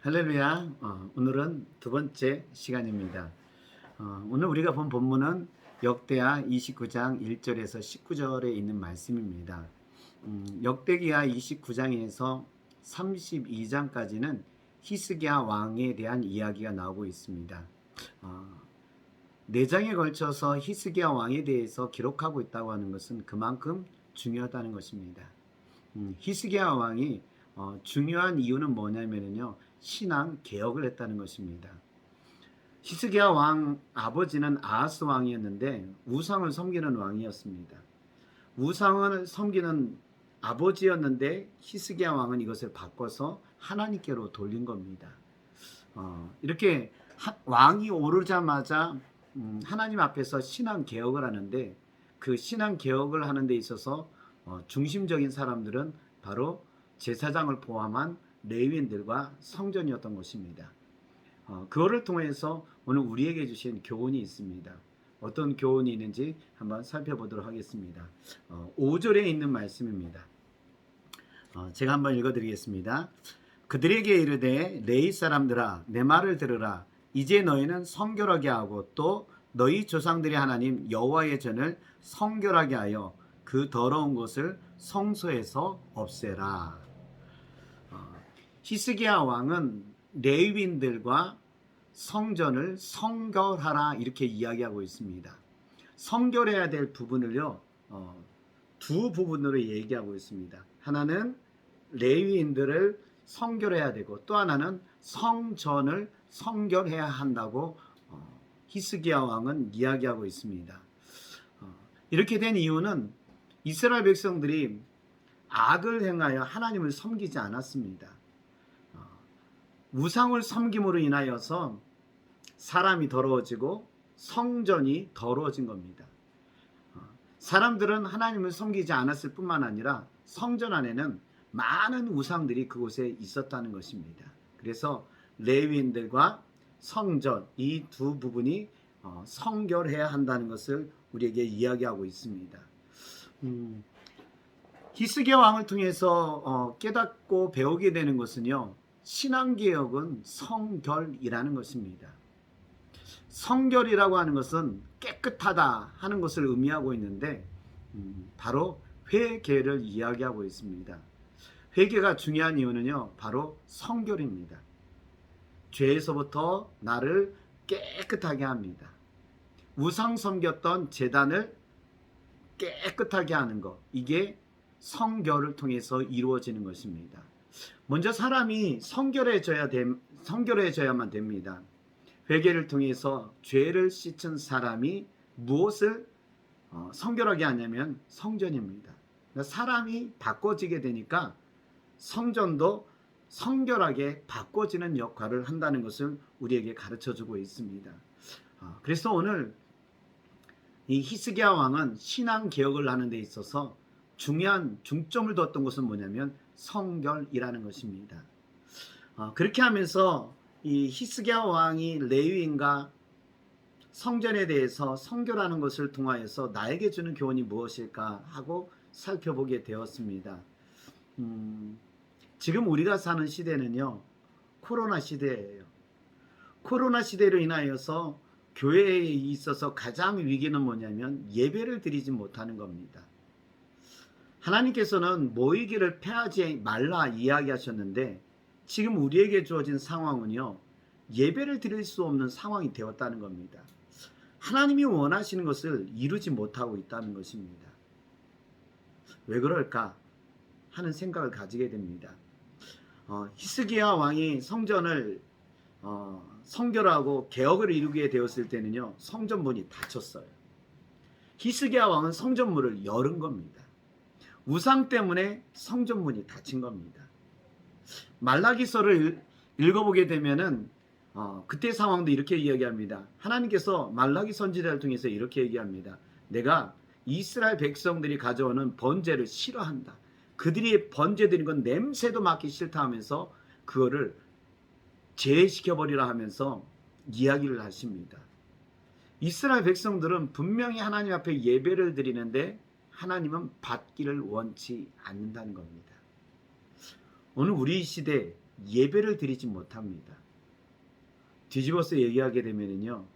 할렐루야. 오늘은 두 번째 시간입니다. 오늘 우리가 본 본문은 역대하 29장 1절에서 19절에 있는 말씀입니다. 역대기하 29장에서 32장까지는 히스기야 왕에 대한 이야기가 나오고 있습니다. 4장에 걸쳐서 히스기야 왕에 대해서 기록하고 있다고 하는 것은 그만큼 중요하다는 것입니다. 히스기야 왕이 중요한 이유는 뭐냐면요, 신앙 개혁을 했다는 것입니다. 히스기야 왕 아버지는 아하스 왕이었는데 우상을 섬기는 왕이었습니다. 우상을 섬기는 아버지였는데 히스기야 왕은 이것을 바꿔서 하나님께로 돌린 겁니다. 이렇게 왕이 오르자마자 하나님 앞에서 신앙 개혁을 하는데, 그 신앙 개혁을 하는 데 있어서 중심적인 사람들은 바로 제사장을 포함한 레위인들과 성전이었던 것입니다. 그거를 통해서 오늘 우리에게 주신 교훈이 있습니다. 어떤 교훈이 있는지 한번 살펴보도록 하겠습니다. 5절에 있는 말씀입니다. 제가 한번 읽어드리겠습니다. 그들에게 이르되 레위 사람들아, 내 말을 들으라. 이제 너희는 성결하게 하고 또 너희 조상들의 하나님 여호와의 전을 성결하게 하여 그 더러운 것을 성소에서 없애라. 히스기야 왕은 레위인들과 성전을 성결하라 이렇게 이야기하고 있습니다. 성결해야 될 부분을요, 두 부분으로 얘기하고 있습니다. 하나는 레위인들을 성결해야 되고, 또 하나는 성전을 성결해야 한다고 히스기야 왕은 이야기하고 있습니다. 이렇게 된 이유는 이스라엘 백성들이 악을 행하여 하나님을 섬기지 않았습니다. 우상을 섬김으로 인하여서 사람이 더러워지고 성전이 더러워진 겁니다. 사람들은 하나님을 섬기지 않았을 뿐만 아니라 성전 안에는 많은 우상들이 그곳에 있었다는 것입니다. 그래서 레위인들과 성전, 이 두 부분이 성결해야 한다는 것을 우리에게 이야기하고 있습니다. 히스기야 왕을 통해서 깨닫고 배우게 되는 것은요, 신앙개혁은 성결이라는 것입니다. 성결이라고 하는 것은 깨끗하다 하는 것을 의미하고 있는데, 바로 회개를 이야기하고 있습니다. 회개가 중요한 이유는요, 바로 성결입니다. 죄에서부터 나를 깨끗하게 합니다. 우상 섬겼던 제단을 깨끗하게 하는 것, 이게 성결을 통해서 이루어지는 것입니다. 먼저 사람이 성결해져야만 됩니다. 회개를 통해서 죄를 씻은 사람이 무엇을 성결하게 하냐면 성전입니다. 그러니까 사람이 바꿔지게 되니까 성전도 성결하게 바꿔지는 역할을 한다는 것을 우리에게 가르쳐주고 있습니다. 그래서 오늘 이 히스기야 왕은 신앙 개혁을 하는 데 있어서 중요한 중점을 뒀던 것은 뭐냐면 성결이라는 것입니다. 그렇게 하면서 이 히스기야 왕이 레위인과 성전에 대해서 성결하는 것을 통하여서 나에게 주는 교훈이 무엇일까 하고 살펴보게 되었습니다. 지금 우리가 사는 시대는요, 코로나 시대예요. 코로나 시대로 인하여서 교회에 있어서 가장 위기는 뭐냐면 예배를 드리지 못하는 겁니다. 하나님께서는 모이기를 패하지 말라 이야기하셨는데, 지금 우리에게 주어진 상황은요, 예배를 드릴 수 없는 상황이 되었다는 겁니다. 하나님이 원하시는 것을 이루지 못하고 있다는 것입니다. 왜 그럴까 하는 생각을 가지게 됩니다. 히스기야 왕이 성전을 성결하고 개혁을 이루게 되었을 때는요, 성전문이 닫혔어요. 히스기야 왕은 성전문을 열은 겁니다. 우상 때문에 성전문이 닫힌 겁니다. 말라기서를 읽어보게 되면은 그때 상황도 이렇게 이야기합니다. 하나님께서 말라기 선지자를 통해서 이렇게 얘기합니다. 내가 이스라엘 백성들이 가져오는 번제를 싫어한다. 그들이 번제 드린 건 냄새도 맡기 싫다 하면서 그거를 제해시켜버리라 하면서 이야기를 하십니다. 이스라엘 백성들은 분명히 하나님 앞에 예배를 드리는데 하나님은 받기를 원치 않는다는 겁니다. 오늘 우리 시대 예배를 드리지 못합니다. 뒤집어서 얘기하게 되면요,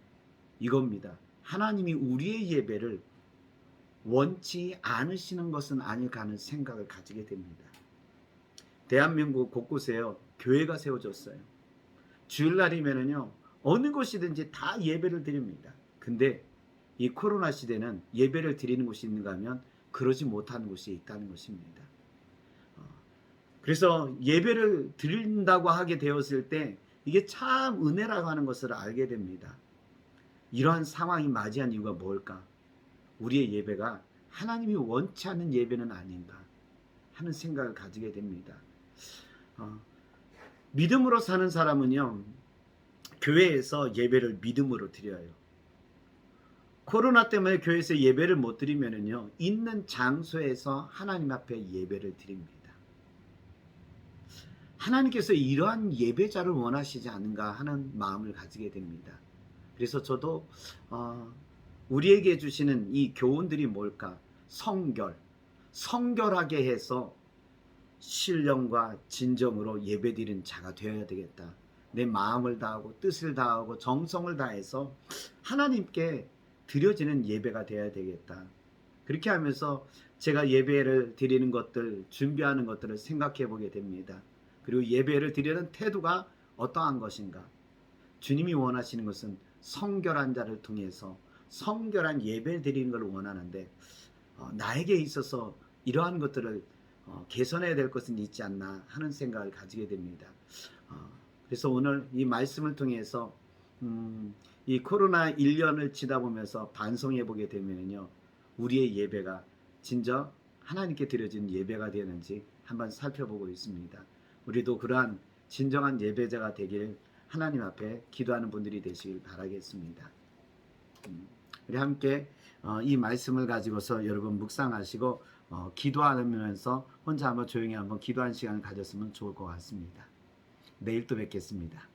이겁니다. 하나님이 우리의 예배를 원치 않으시는 것은 아닐까 하는 생각을 가지게 됩니다. 대한민국 곳곳에요, 교회가 세워졌어요. 주일날이면은요, 어느 곳이든지 다 예배를 드립니다. 근데 이 코로나 시대는 예배를 드리는 곳이 있는가 하면 그러지 못하는 곳이 있다는 것입니다. 그래서 예배를 드린다고 하게 되었을 때 이게 참 은혜라고 하는 것을 알게 됩니다. 이러한 상황이 맞이한 이유가 뭘까? 우리의 예배가 하나님이 원치 않는 예배는 아닌가 하는 생각을 가지게 됩니다. 믿음으로 사는 사람은요, 교회에서 예배를 믿음으로 드려요. 코로나 때문에 교회에서 예배를 못 드리면은요, 있는 장소에서 하나님 앞에 예배를 드립니다. 하나님께서 이러한 예배자를 원하시지 않은가 하는 마음을 가지게 됩니다. 그래서 저도 우리에게 주시는 이 교훈들이 뭘까? 성결하게 해서 신령과 진정으로 예배드리는 자가 되어야 되겠다. 내 마음을 다하고 뜻을 다하고 정성을 다해서 하나님께 드려지는 예배가 되어야 되겠다. 그렇게 하면서 제가 예배를 드리는 것들, 준비하는 것들을 생각해 보게 됩니다. 그리고 예배를 드리는 태도가 어떠한 것인가? 주님이 원하시는 것은 성결한 자를 통해서 성결한 예배를 드리는 걸 원하는데 나에게 있어서 이러한 것들을 개선해야 될 것은 있지 않나 하는 생각을 가지게 됩니다. 그래서 오늘 이 말씀을 통해서 이 코로나 1년을 지나보면서 반성해 보게 되면요, 우리의 예배가 진정 하나님께 드려진 예배가 되는지 한번 살펴보고 있습니다. 우리도 그러한 진정한 예배자가 되길 하나님 앞에 기도하는 분들이 되시길 바라겠습니다. 우리 함께 이 말씀을 가지고서 여러분 묵상하시고 기도하면서 혼자 한번 조용히 한번 기도하는 시간을 가졌으면 좋을 것 같습니다. 내일 또 뵙겠습니다.